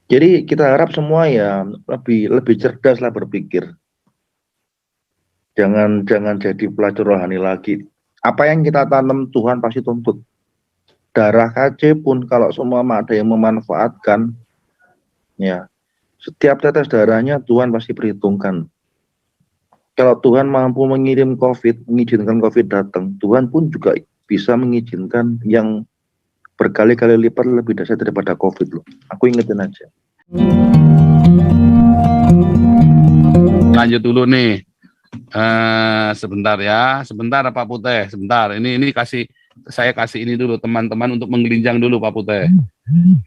Jadi kita harap semua ya lebih cerdas lah berpikir. Jangan jadi pelacur rohani lagi. Apa yang kita tanam Tuhan pasti tuntut. Darah KC pun kalau semua ada yang memanfaatkan, ya setiap tetes darahnya Tuhan pasti perhitungkan. Kalau Tuhan mampu mengirim COVID, mengizinkan COVID datang, Tuhan pun juga bisa mengizinkan yang berkali-kali lipat lebih dahsyat daripada COVID loh. Aku ingetin aja. Lanjut dulu nih. Sebentar ya, sebentar Pak Putih, sebentar. Ini saya kasih ini dulu teman-teman untuk menggelinjang dulu Pak Putih.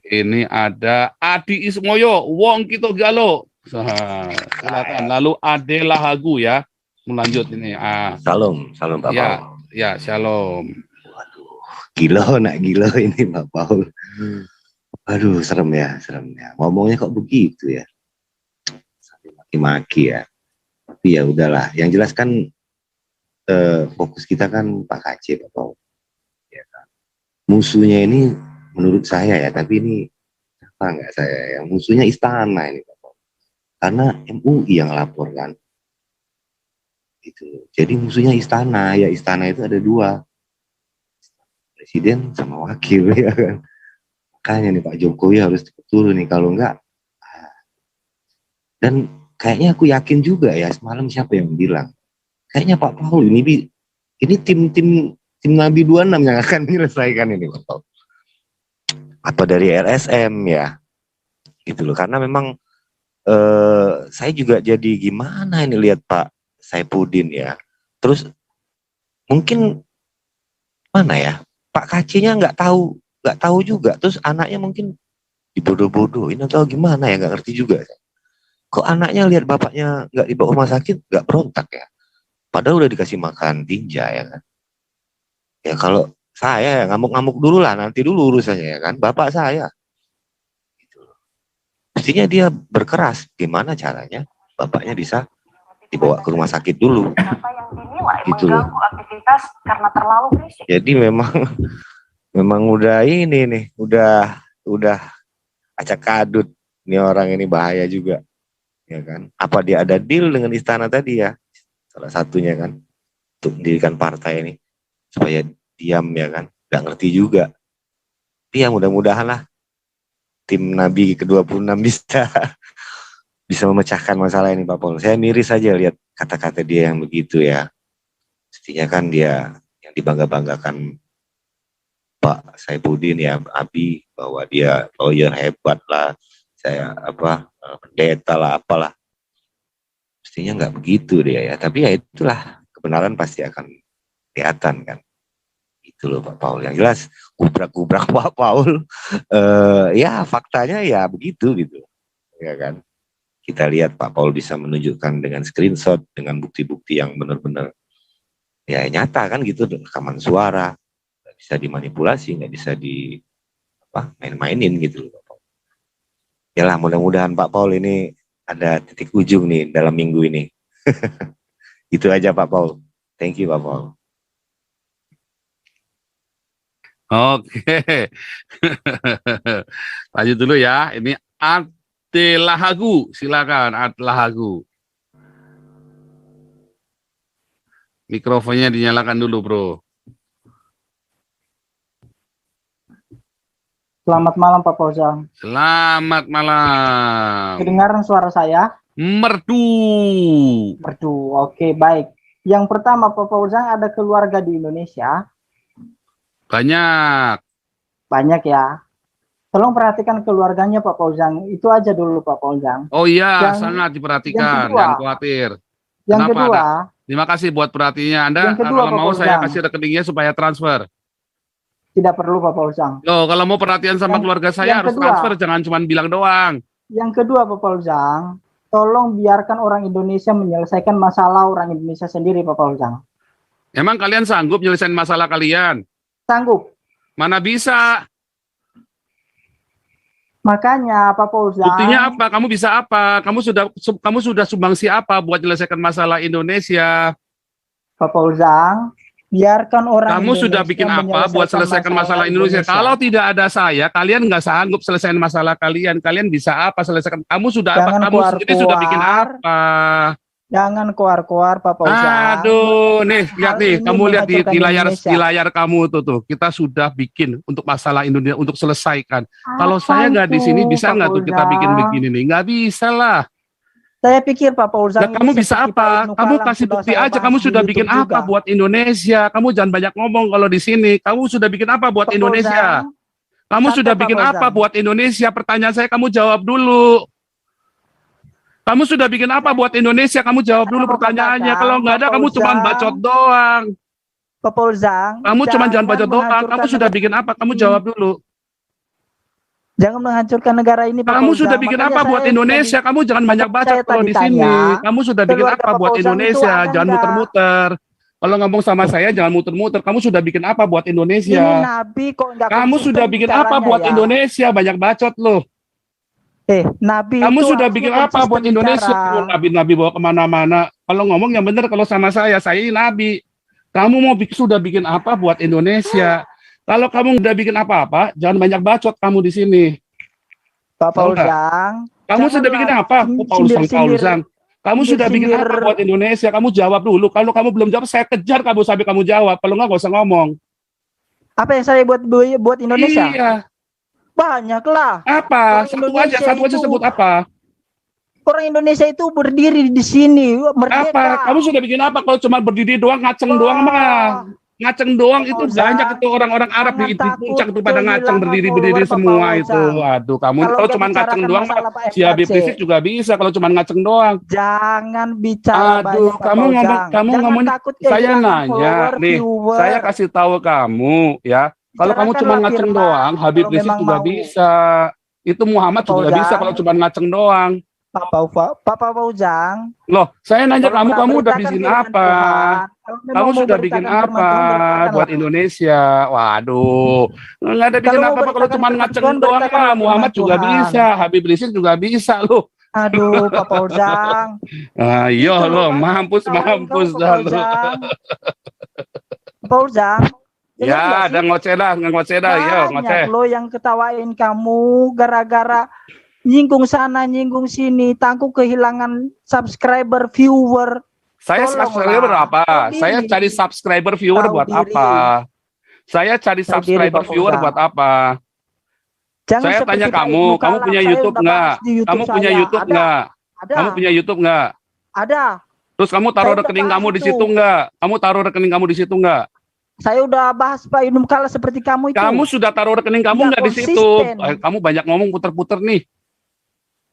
Ini ada Adi Ismoyo, Wong Kito Galo. Silakan. Lalu Ade Lahagu ya. Melanjut ini. Salam Pak ya, Paul. Ya, shalom. Waduh, gila ini Pak Paul. Aduh, serem ya. Ngomongnya kok begitu ya. Sampai maki-maki ya. Tapi ya udahlah. Yang jelas kan fokus kita kan Pak KC, Pak Paul. Ya kan. Musuhnya ini menurut saya ya, tapi ini apa enggak saya yang musuhnya istana ini Pak Paul. Karena MUI yang laporkan. Gitu. Jadi musuhnya istana, ya istana itu ada dua, presiden sama wakil ya kan. Makanya nih Pak Jokowi harus turun nih, kalau enggak. Dan kayaknya aku yakin juga ya, semalam siapa yang bilang, kayaknya Pak Paul ini tim Nabi 26 yang akan menyelesaikan ini Pak Paul. Atau dari LSM ya, gitu loh. Karena memang saya juga jadi gimana ini lihat Pak Saifuddin ya. Terus mungkin mana ya, Pak KC-nya nggak tahu juga. Terus anaknya mungkin dibodoh-bodohin atau gimana ya, nggak ngerti juga. Kok anaknya lihat bapaknya nggak dibawa rumah sakit nggak berontak ya? Padahal udah dikasih makan tinja ya kan. Ya kalau saya ya ngamuk-ngamuk dulu lah, nanti dulu urusannya ya kan. Bapak saya. Gitu. Mestinya dia berkeras. Gimana caranya bapaknya bisa dibawa ke rumah sakit dulu. Yang dinilai gitu mengganggu loh. aktivitas karena terlalu berisik. Jadi memang udah ini nih, udah acak kadut. Ini orang ini bahaya juga. Ya kan? Apa dia ada deal dengan istana tadi ya? Salah satunya kan untuk mendirikan partai ini supaya diam ya kan? Nggak ngerti juga. Tapi ya mudah-mudahan lah tim Nabi ke-26 bisa memecahkan masalah ini Pak Paul. Saya miris saja lihat kata-kata dia yang begitu ya. Mestinya kan dia yang dibangga-banggakan Pak Saifuddin ya, Abi, bahwa dia lawyer hebat lah, saya pendeta lah, apalah. Mestinya nggak begitu dia ya. Tapi ya itulah, kebenaran pasti akan kelihatan kan. Itu loh Pak Paul. Yang jelas kubrak-kubrak Pak Paul. Ya faktanya ya begitu gitu. Ya kan. Kita lihat Pak Paul bisa menunjukkan dengan screenshot, dengan bukti-bukti yang benar-benar ya nyata kan gitu, rekaman suara, nggak bisa dimanipulasi, nggak bisa main-mainin gitu loh Pak Paul. Yalah, mudah-mudahan Pak Paul ini ada titik ujung nih dalam minggu ini. Itu aja Pak Paul. Thank you Pak Paul. Oke. Lanjut dulu ya. Ini Ade Lahagu, silakan Ade Lahagu. Mikrofonnya dinyalakan dulu, Bro. Selamat malam Pak Fauzan. Selamat malam. Kedengaran suara saya? Merdu. Oke, baik. Yang pertama Pak Fauzan, ada keluarga di Indonesia? Banyak ya. Tolong perhatikan keluarganya Pak Fauzan. Itu aja dulu Pak Fauzan. Oh iya, sangat diperhatikan. Jangan khawatir. Yang kedua. Terima kasih buat perhatiannya. Anda kalau mau saya kasih rekeningnya supaya transfer. Tidak perlu Pak Fauzan. Loh, kalau mau perhatian sama keluarga saya harus transfer, jangan cuma bilang doang. Yang kedua Pak Fauzan, tolong biarkan orang Indonesia menyelesaikan masalah orang Indonesia sendiri Pak Fauzan. Emang kalian sanggup nyelesain masalah kalian? Sanggup. Mana bisa? Makanya Pak Fauzan. Buktinya apa? Kamu bisa apa? Kamu sudah sumbangsi apa buat menyelesaikan masalah Indonesia? Pak Fauzan, Biarkan orang Kamu sudah Indonesia bikin apa buat menyelesaikan selesaikan masalah Indonesia? Kalau tidak ada saya, kalian nggak sanggup selesaikan masalah kalian. Kalian bisa apa selesaikan? Kamu sudah apa? Jangan Kamu sendiri sudah bikin keluar-keluar. apa? Jangan keluar-keluar, Pak Fauzan. Aduh, nih lihat Hal nih, ini kamu lihat menghancurkan Indonesia. di layar kamu tuh, kita sudah bikin untuk masalah Indonesia untuk selesaikan. Kalau Apa saya nggak di itu, sini, bisa Pak nggak tuh kita bikin Fauzan? begini nih? Nggak bisa lah. Saya pikir Pak Fauzan Nah, kamu ini bisa seperti apa? Pak Ibnu Kamu Kalam kasih sudah bukti saya aja. bahas Kamu di sudah YouTube bikin apa juga. buat Indonesia? Kamu jangan banyak ngomong kalau di sini. Kamu sudah bikin apa buat Pak Indonesia? Fauzan, Kamu santai, sudah Pak bikin Fauzan. apa buat Indonesia? Pertanyaan saya, kamu jawab dulu. Kamu sudah bikin apa buat Indonesia? Kamu jawab dulu Saya mau pertanyaannya. katakan, Kalau nggak ada, Pak kamu cuma Fauzan, bacot doang. Pak Fauzan, Kamu cuma jangan bacot doang. Kamu menghancurkan sudah negara bikin apa? Kamu ini. jawab dulu. Jangan menghancurkan negara ini, Pak Kamu Fauzan. sudah bikin Makanya apa buat saya Indonesia? Kamu jangan banyak saya bacot kalau tadi di sini. tanya, Kamu sudah bikin keluarga apa Pak buat Fauzan itu Indonesia? ada Jangan nggak? muter-muter. Kalau ngomong sama saya jangan muter-muter. Kamu sudah bikin apa buat Ini Indonesia? Nabi kok nggak Kamu konsisten sudah bikin apa bicaranya buat ya? Indonesia? Banyak bacot loh. Nabi Kamu itu sudah harusnya bikin apa buat konsisten Indonesia? bicara. Nabi-nabi bawa kemana-mana. Kalau ngomong yang benar, kalau sama saya ini Nabi. Kamu sudah bikin apa buat Indonesia? Kalau kamu udah bikin apa-apa, jangan banyak bacot kamu di sini. Pak Tahu nggak? Fauzan, Kamu sudah bikin apa? Oh, Paulus. Kamu sudah bikin apa buat Indonesia? Kamu jawab dulu. Kalau kamu belum jawab, saya kejar kamu sampai kamu jawab. Kalau nggak usah ngomong. apa yang saya buat Indonesia? Iya. Banyak lah. Apa? Orang Satu aja itu- sebut apa? Orang Indonesia itu berdiri di sini, merdeka. Apa? Kamu sudah bikin apa? Kalau cuma berdiri doang, ngaceng doang mah. Ngaceng doang itu Fauzan, banyak itu orang-orang Arab di jangan puncak takut itu pada ngaceng kehilangan berdiri-berdiri follower, Pak semua Fauzan. itu. Aduh, kamu kalau nggak cuma ngaceng bicarakan doang mah masalah Pak si Habib FKC, Rizik juga bisa kalau cuma ngaceng doang. jangan bicara Aduh, banyak, Pak kamu Fauzan. ngomong Jangan takut saya kehilangan nanya follower, nih, viewer. saya kasih tahu kamu ya. Kalau kamu cuma Bicarakanlah ngaceng firman, doang, Habib kalau Rizik memang juga mau. bisa. Itu Muhammad juga Fauzan. bisa kalau cuma ngaceng doang. Pak Fauzan, Loh, saya nanya tolong kamu udah beritakan bikin firman apa? Tuhan. Kalau memang Kamu mau sudah bikin beritakan firman apa Tuhan, beritakanlah. buat Indonesia? Waduh, nggak ada bikin Kalau mau apa-apa kalau beritakan cuma firman ngaceng Tuhan, doang beritakanlah mah. firman Muhammad juga Tuhan. bisa, Habib Rizik juga bisa loh. Aduh, Pak Fauzan. Ayo Itu lo, loh, mampus Pak dah lo. Fauzan. Fauzan. dengar nggak Ya, sih? ada ngoceh dah, yo ngoceh. Banyak lo yang ketawain kamu gara-gara nyinggung sana, nyinggung sini, tangku kehilangan subscriber, viewer. Saya Tolonglah. subscriber apa? Tahu Saya diri. cari subscriber viewer Tahu buat diri. apa? Saya cari Tahu diri, subscriber Pak viewer Fauzan. buat apa? Jangan Saya seperti tanya Pak kamu, Ibnu kamu Kalam. punya Saya YouTube udah nggak? bahas di YouTube Kamu punya saya. YouTube Ada, nggak? Ada, Kamu punya YouTube nggak? ada. Terus kamu taruh Saya udah rekening bahas kamu di itu. situ nggak? Kamu taruh rekening kamu di situ nggak? Saya udah bahas Pak Ibnu Kalam seperti kamu itu. Kamu sudah taruh rekening kamu Nggak nggak di situ? konsisten. Kamu banyak ngomong puter-puter nih.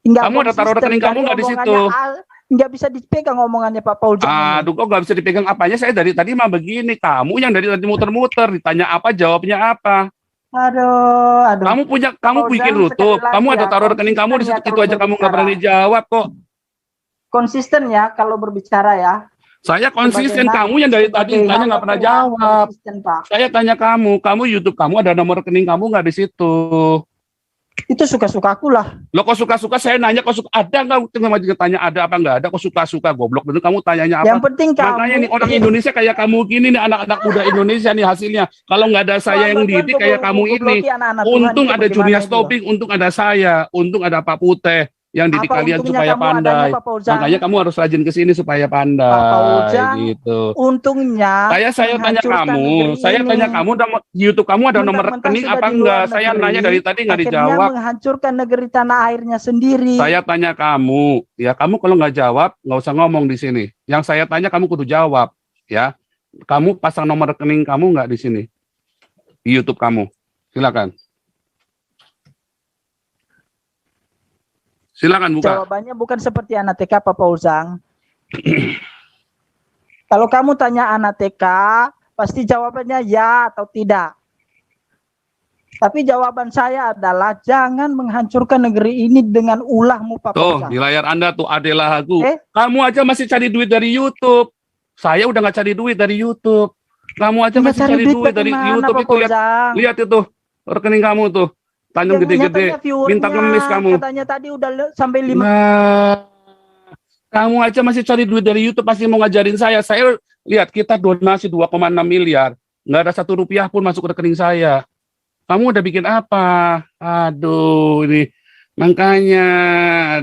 Nggak kamu ada taruh konsisten. rekening kamu Jadi nggak di situ? omongannya nggak bisa dipegang omongannya Pak Fauzan ini. Aduh, kok nggak bisa dipegang apanya? Saya dari tadi mah begini. Kamu yang dari tadi muter-muter, ditanya apa, jawabnya apa? Aduh. Kamu Fauzan, bikin sekali YouTube, lagi kamu ya, ada taruh rekening kamu di situ, konsisten ya itu aja kalau kamu nggak berani berbicara. jawab kok. Konsisten ya kalau berbicara ya. Saya konsisten, Sebagai kamu yang dari tadi sebagai tanya hamba nggak pernah Tuhan, jawab. Konsisten, Pak. Saya tanya kamu YouTube kamu ada nomor rekening kamu nggak di situ? Itu suka-sukaku lah. Lo kok suka-suka saya nanya kok suka ada nggak? Cuma tanya ada apa nggak ada? Kok suka-suka goblok bener kamu tanyanya apa? Yang penting kamu. Makanya nih orang Indonesia kayak kamu gini nih anak-anak muda Indonesia nih hasilnya. Kalau nggak ada saya yang didik kayak kamu ini, untung ada Junior Stopping, untung ada saya, untung ada Pak Putih yang didik Apa kalian untungnya supaya kamu pandai. adanya, Pak Fauzan? Makanya kamu harus rajin ke sini supaya Pak pandai Fauzan, gitu. Untungnya. Saya tanya kamu, YouTube kamu ada nomor Mentang-mentang rekening sudah apa di luar enggak? Saya negeri, nanya dari tadi nggak akhirnya dijawab. menghancurkan negeri tanah airnya sendiri. Saya tanya kamu, ya kamu kalau nggak jawab nggak usah ngomong di sini. Yang saya tanya kamu kudu jawab, ya. Kamu pasang nomor rekening kamu nggak di sini di YouTube kamu? Silakan. Silakan buka. Jawabannya bukan seperti anak TK Pak Fauzan. Kalau kamu tanya anak TK, pasti jawabannya ya atau tidak. Tapi jawaban saya adalah jangan menghancurkan negeri ini dengan ulahmu Pak Tuh Fauzan. di layar Anda tuh Adela aku. Eh? Kamu aja masih cari duit dari YouTube. Saya udah nggak cari duit dari YouTube. Kamu aja Nggak masih cari duit dari bagaimana, YouTube Pak itu Fauzan? lihat itu rekening kamu tuh. Tanjung Yang gede-gede. nyatanya viewernya Minta ngemis kamu. Katanya tadi udah sampai 5. Nah, Kamu aja masih cari duit dari YouTube, masih mau ngajarin saya. Saya lihat kita donasi 2,6 miliar, nggak ada 1 rupiah pun masuk ke rekening saya. Kamu udah bikin apa? Aduh, ini makanya,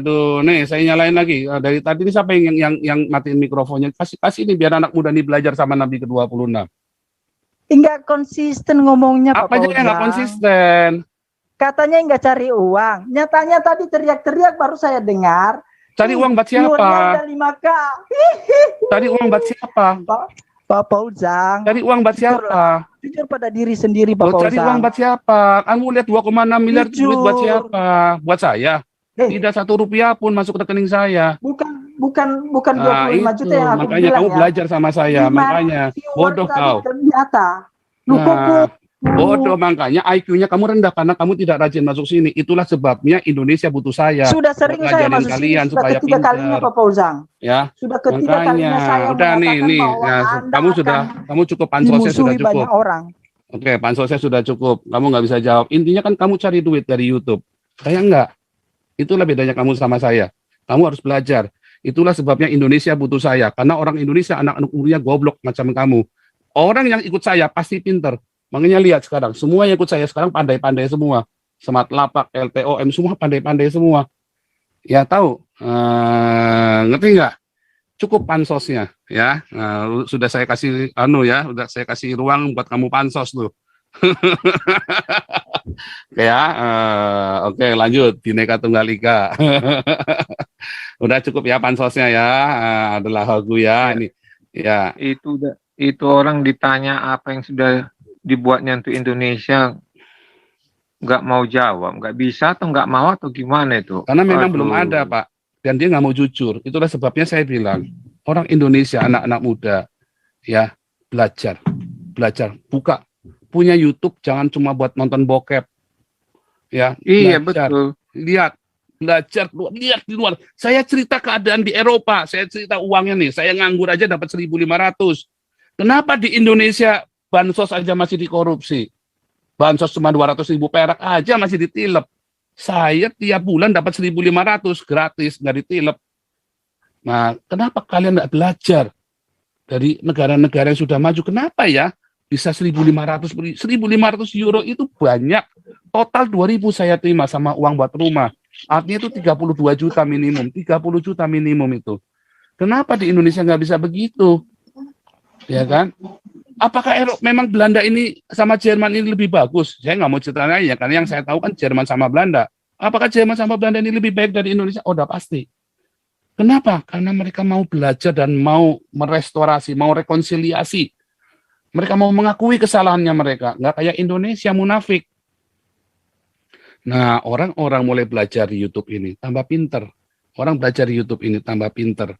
aduh, nih saya nyalain lagi. Dari tadi ini siapa yang matiin mikrofonnya? Kasih ini biar anak muda nih belajar sama Nabi ke-26. Enggak konsisten ngomongnya Pak Apa aja yang nggak Fauzan. konsisten? Katanya enggak cari uang. Nyatanya tadi teriak-teriak baru saya dengar. Cari uang buat Viewernya siapa? udah 5K. Cari uang buat siapa? Pak Fauzan. Cari uang buat siapa? Jujur pada diri sendiri Pak Lo cari uang Fauzan. buat siapa? Kamu lihat 2,6 miliar Jujur. duit buat siapa? Buat saya. Tidak 1 rupiah pun masuk ke rekening saya. Bukan Nah, 25 itu juta yang aku makanya bilang kamu ya. belajar sama saya. 5 Makanya viewer bodoh tadi kau. ternyata. Nah, bodoh, makanya IQ-nya kamu rendah karena kamu tidak rajin masuk sini. Itulah sebabnya Indonesia butuh saya. Sudah sering Buat saya ngajarin masuk sini, kalian sudah supaya ketiga kalinya pintar. Pak Fauzan. Ya, Sudah ketiga makanya kalinya saya udah nih mengatakan bahwa ya, Anda kamu cukup, pansosnya sudah dimusuhi cukup. banyak orang. Oke, pansosnya sudah cukup. Kamu nggak bisa jawab. Intinya kan kamu cari duit dari YouTube. Saya enggak. Itulah bedanya kamu sama saya. Kamu harus belajar. Itulah sebabnya Indonesia butuh saya. Karena orang Indonesia anak-anak umurnya goblok macam kamu. Orang yang ikut saya pasti pinter. Makanya lihat sekarang, semua yang ikut saya sekarang pandai-pandai semua. Smart Lapak, LTOM, semua pandai-pandai semua. Ya tahu, ngerti nggak? Cukup pansosnya, ya. Nah, sudah saya kasih, sudah saya kasih ruang buat kamu pansos tuh. Ya, oke lanjut, Bhinneka Tunggal Ika. Udah cukup ya pansosnya ya, adalah lagu ya, ini. Ya, Itu orang ditanya apa yang sudah dibuatnya untuk Indonesia, nggak mau jawab, nggak bisa atau nggak mau atau gimana itu? karena memang Aduh. belum ada Pak, dan dia nggak mau jujur. Itulah sebabnya saya bilang orang Indonesia, anak-anak muda, ya belajar, buka, punya YouTube, jangan cuma buat nonton bokep, ya. Iya Belajar. betul. Lihat, belajar, lihat di luar. Saya cerita keadaan di Eropa, saya cerita uangnya nih, saya nganggur aja dapat 1.500. Kenapa di Indonesia bansos aja masih dikorupsi? Bansos cuma 200.000 perak aja masih ditilep. Saya tiap bulan dapat 1.500 gratis, nggak ditilep. Nah, kenapa kalian nggak belajar dari negara-negara yang sudah maju? Kenapa ya bisa 1.500 euro itu banyak. Total 2.000 saya terima sama uang buat rumah. Artinya itu 32 juta minimum, 30 juta minimum itu. Kenapa di Indonesia nggak bisa begitu? Ya kan? Apakah memang Belanda ini sama Jerman ini lebih bagus? Saya nggak mau ceritanya ya, karena yang saya tahu kan Jerman sama Belanda. Apakah Jerman sama Belanda ini lebih baik dari Indonesia? Oh, udah pasti. Kenapa? Karena mereka mau belajar dan mau merestorasi, mau rekonsiliasi. Mereka mau mengakui kesalahannya mereka. Nggak kayak Indonesia munafik. Nah, orang-orang mulai belajar di YouTube ini tambah pinter. Orang belajar di YouTube ini tambah pinter.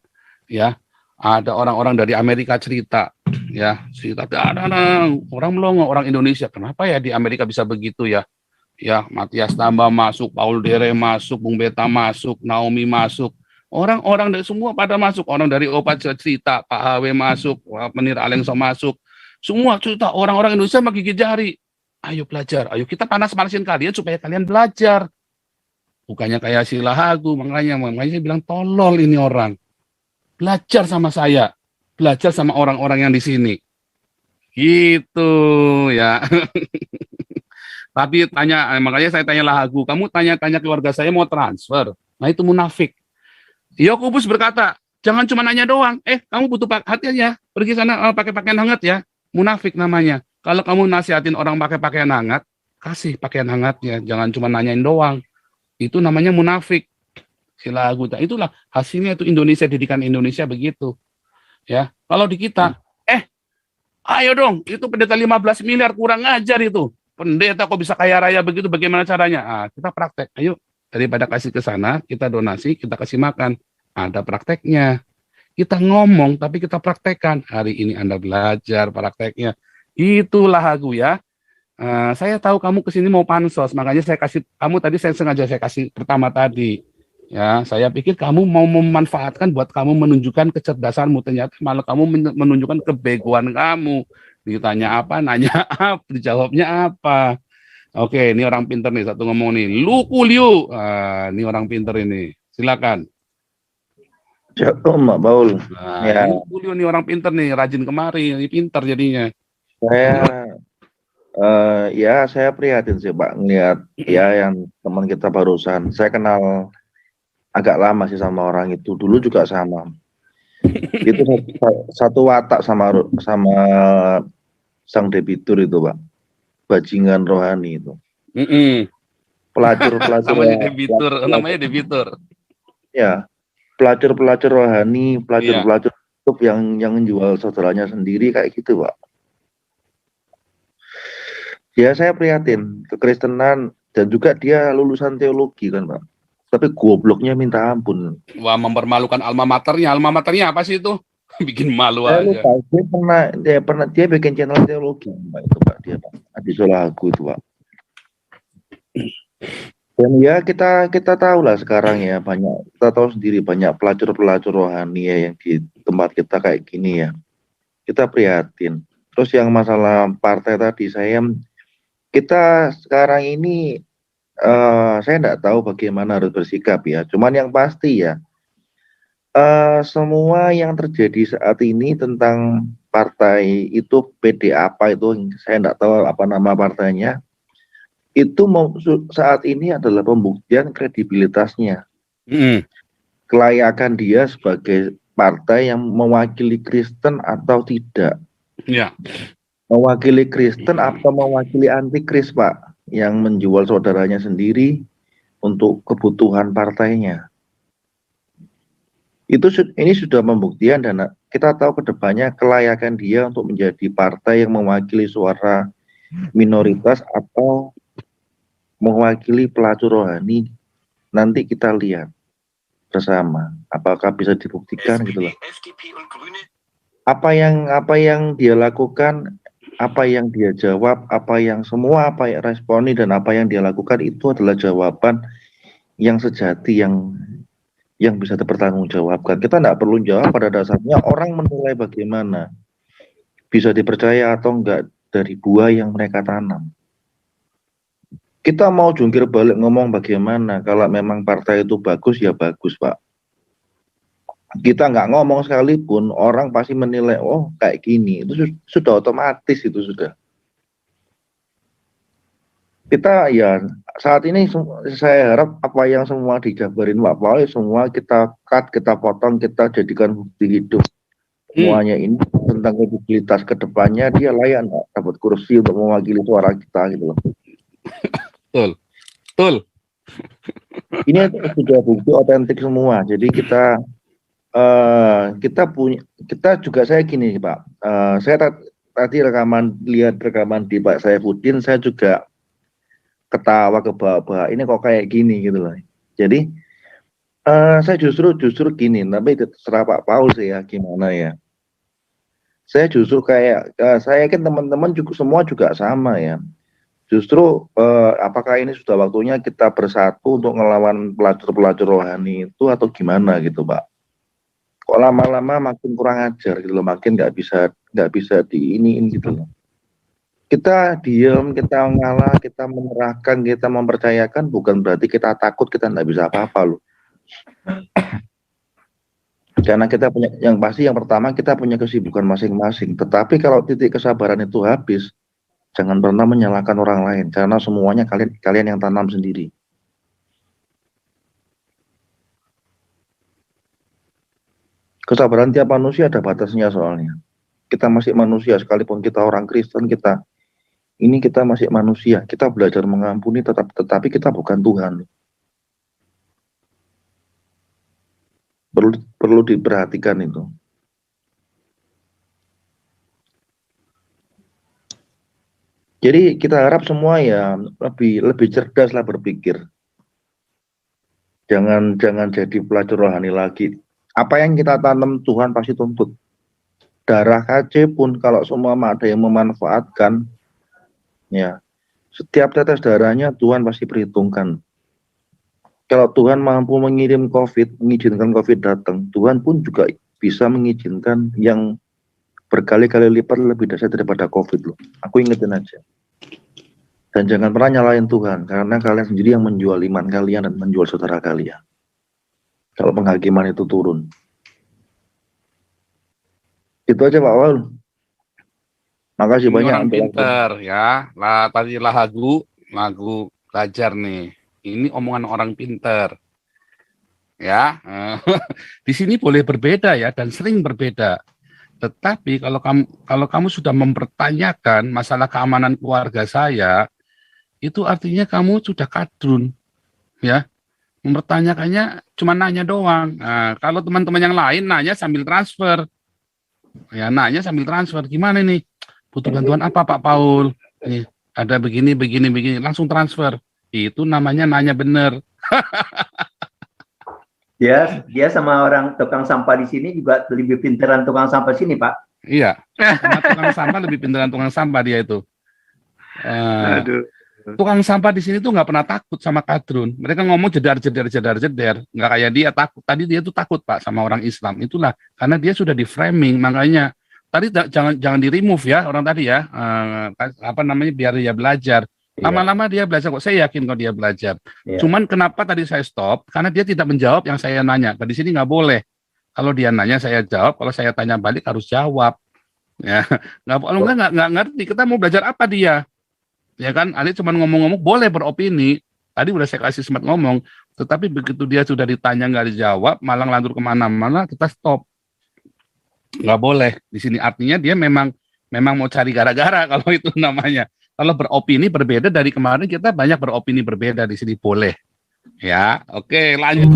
Ya, ada orang-orang dari Amerika cerita, ya, cerita ada orang melongo, orang Indonesia. Kenapa ya di Amerika bisa begitu ya? Ya, Matias Tambah masuk, Paul Dere masuk, Bung Beta masuk, Naomi masuk. Orang-orang dari semua pada masuk. Orang dari Opat cerita, Pak HW masuk, Menir Alengso masuk. Semua cerita orang-orang Indonesia sama gigit jari. Ayo belajar, ayo kita panas-panasin kalian supaya kalian belajar. Bukannya kayak si Lahagu, makanya saya bilang tolol ini orang. Belajar sama saya, belajar sama orang-orang yang di sini. Gitu ya. Tapi makanya saya tanya Lahagu, kamu tanya-tanya keluarga saya mau transfer. Nah itu munafik. Yakobus berkata, jangan cuma nanya doang. Kamu butuh hati ya, pergi sana pakai pakaian hangat ya. Munafik namanya. Kalau kamu nasihatin orang pakai pakaian hangat, kasih pakaian hangatnya. Jangan cuma nanyain doang. Itu namanya munafik. Sila Aguta. Itulah hasilnya itu Indonesia, didikan Indonesia begitu. Ya, kalau di kita, ayo dong, itu pendeta 15 miliar kurang ajar itu. Pendeta kok bisa kaya raya begitu, bagaimana caranya? Kita praktek. Ayo, daripada kasih ke sana, kita donasi, kita kasih makan. Ada prakteknya. Kita ngomong, tapi kita praktekkan. Hari ini Anda belajar prakteknya. Itulah Hagu ya. Saya tahu kamu kesini mau pansos, makanya saya kasih kamu tadi, saya sengaja saya kasih pertama tadi. Ya, saya pikir kamu mau memanfaatkan buat kamu menunjukkan kecerdasanmu, ternyata malah kamu menunjukkan kebegoan kamu. Ditanya apa, nanya apa, dijawabnya apa. Oke, ini orang pinter nih, satu ngomong nih, Luku Liu. Ini orang pinter ini. Silakan. Shalom, Mbak Paul. Nah, Ya, ini Julio nih orang pinter nih, rajin kemari, ini pinter jadinya. saya ya saya prihatin sih Pak ngelihat ya yang teman kita barusan. Saya kenal agak lama sih sama orang itu. Dulu juga sama. Itu satu watak sama sang debitur itu Pak. Bajingan rohani itu. Mm-mm. Pelacur-pelacur Namanya debitur. ya, pelacur-pelacur rohani, Iya. pelacur-pelacur YouTube yang menjual saudaranya sendiri kayak gitu Pak. Ya saya prihatin kekristenan dan juga dia lulusan teologi kan Pak. Tapi gobloknya minta ampun. Wah, mempermalukan alma maternya. Alma maternya apa sih itu? Bikin malu Saya aja. lupa, dia bikin channel teologi Pak itu Pak dia Pak. Adi Solahagu itu Pak. Dan ya kita tahu lah sekarang ya kita tahu sendiri banyak pelacur-pelacur rohani ya yang di tempat kita kayak gini ya. Kita prihatin. Terus yang masalah partai tadi kita sekarang ini saya tidak tahu bagaimana harus bersikap ya. Cuman yang pasti ya semua yang terjadi saat ini tentang partai itu PD apa itu saya tidak tahu apa nama partainya. Itu saat ini adalah pembuktian kredibilitasnya, kelayakan dia sebagai partai yang mewakili Kristen atau tidak. Iya. Mewakili Kristen atau mewakili antikris Pak, yang menjual saudaranya sendiri untuk kebutuhan partainya. Ini sudah pembuktian dan kita tahu kedepannya kelayakan dia untuk menjadi partai yang mewakili suara minoritas atau mewakili pelacur rohani. Nanti kita lihat bersama apakah bisa dibuktikan gitu loh. Apa yang dia lakukan, apa yang dia jawab, apa yang responi dan apa yang dia lakukan itu adalah jawaban yang sejati yang bisa dipertanggungjawabkan. Kita tidak perlu jawab, pada dasarnya orang menilai bagaimana bisa dipercaya atau enggak dari buah yang mereka tanam. Kita mau jungkir balik ngomong bagaimana, kalau memang partai itu bagus ya bagus Pak. Kita nggak ngomong sekalipun orang pasti menilai oh kayak gini, itu sudah otomatis itu sudah. Kita ya saat ini saya harap apa yang semua dijabarin Pak Paul semua kita cut, kita potong, kita jadikan bukti hidup. Semuanya ini tentang kredibilitas kedepannya dia layak nggak dapat kursi untuk mewakili suara kita gitu loh. Betul. Ini sudah bukti otentik semua. Jadi kita juga saya gini Pak. Saya tadi lihat rekaman di Pak Saifuddin, saya juga ketawa ke bawah. Ini kok kayak gini gitu loh. Jadi saya justru gini, tapi terserah Pak Paul sih ya gimana ya. Saya justru saya yakin teman-teman juga semua juga sama ya. Justru apakah ini sudah waktunya kita bersatu untuk ngelawan pelacur-pelacur rohani itu atau gimana gitu Pak? Kok lama-lama makin kurang ajar gitu loh, makin nggak bisa diiniin gitu loh. Kita diam, kita ngalah, kita menyerahkan, kita mempercayakan bukan berarti kita takut kita nggak bisa apa-apa loh. Karena kita punya yang pertama kita punya kesibukan masing-masing. Tetapi kalau titik kesabaran itu habis, jangan pernah menyalahkan orang lain karena semuanya kalian yang tanam sendiri. Kesabaran tiap manusia ada batasnya soalnya. Kita masih manusia sekalipun kita orang Kristen, kita masih manusia. Kita belajar mengampuni tetapi kita bukan Tuhan. Perlu diperhatikan itu. Jadi kita harap semua ya lebih cerdas lah berpikir. Jangan jadi pelacur rohani lagi. Apa yang kita tanam Tuhan pasti tuntut. Darah KC pun kalau semua ada yang memanfaatkan, ya setiap tetes darahnya Tuhan pasti perhitungkan. Kalau Tuhan mampu mengizinkan COVID datang, Tuhan pun juga bisa mengizinkan yang berkali-kali lipat lebih dahsyat daripada COVID loh. Aku ingetin aja. Dan jangan pernah nyalain Tuhan, karena kalian sendiri yang menjual iman kalian dan menjual saudara kalian. Kalau penghakiman itu turun. Itu aja Pak Paul. Makasih Ini banyak orang untuk pinter ya. Lah tadi lagu belajar nih. Ini omongan orang pinter. Ya, di sini boleh berbeda ya dan sering berbeda. Tetapi kalau kamu sudah mempertanyakan masalah keamanan keluarga saya, itu artinya kamu sudah kadrun, ya. Mempertanyakannya cuma nanya doang. Nah, kalau teman-teman yang lain nanya sambil transfer, ya nanya sambil transfer. Gimana nih? Butuh bantuan apa Pak Paul? Nih, ada begini, langsung transfer. Itu namanya nanya bener. Dia sama orang tukang sampah di sini juga lebih pinteran tukang sampah sini, Pak. Iya, sama tukang sampah lebih pinteran tukang sampah dia itu. Aduh. Tukang sampah di sini tuh nggak pernah takut sama kadrun. Mereka ngomong jedar, nggak kayak dia takut. Tadi dia tuh takut Pak sama orang Islam. Itulah karena dia sudah di framing. Makanya tadi jangan di remove ya orang tadi ya. Apa namanya biar dia belajar. Lama-lama dia belajar kok. Saya yakin kok dia belajar. Iya. Cuman kenapa tadi saya stop? Karena dia tidak menjawab yang saya nanya. Di sini nggak boleh. Kalau dia nanya saya jawab. Kalau saya tanya balik harus jawab. Ya, nggak ngerti. Kita mau belajar apa dia? Ya kan, Ali cuma ngomong-ngomong boleh beropini. Tadi udah saya kasih sempat ngomong, tetapi begitu dia sudah ditanya nggak dijawab, malah ngelantur kemana-mana, kita stop. Nggak boleh. Di sini artinya dia memang mau cari gara-gara kalau itu namanya. Kalau beropini berbeda dari kemarin kita banyak beropini berbeda di sini boleh. Ya, oke lanjut.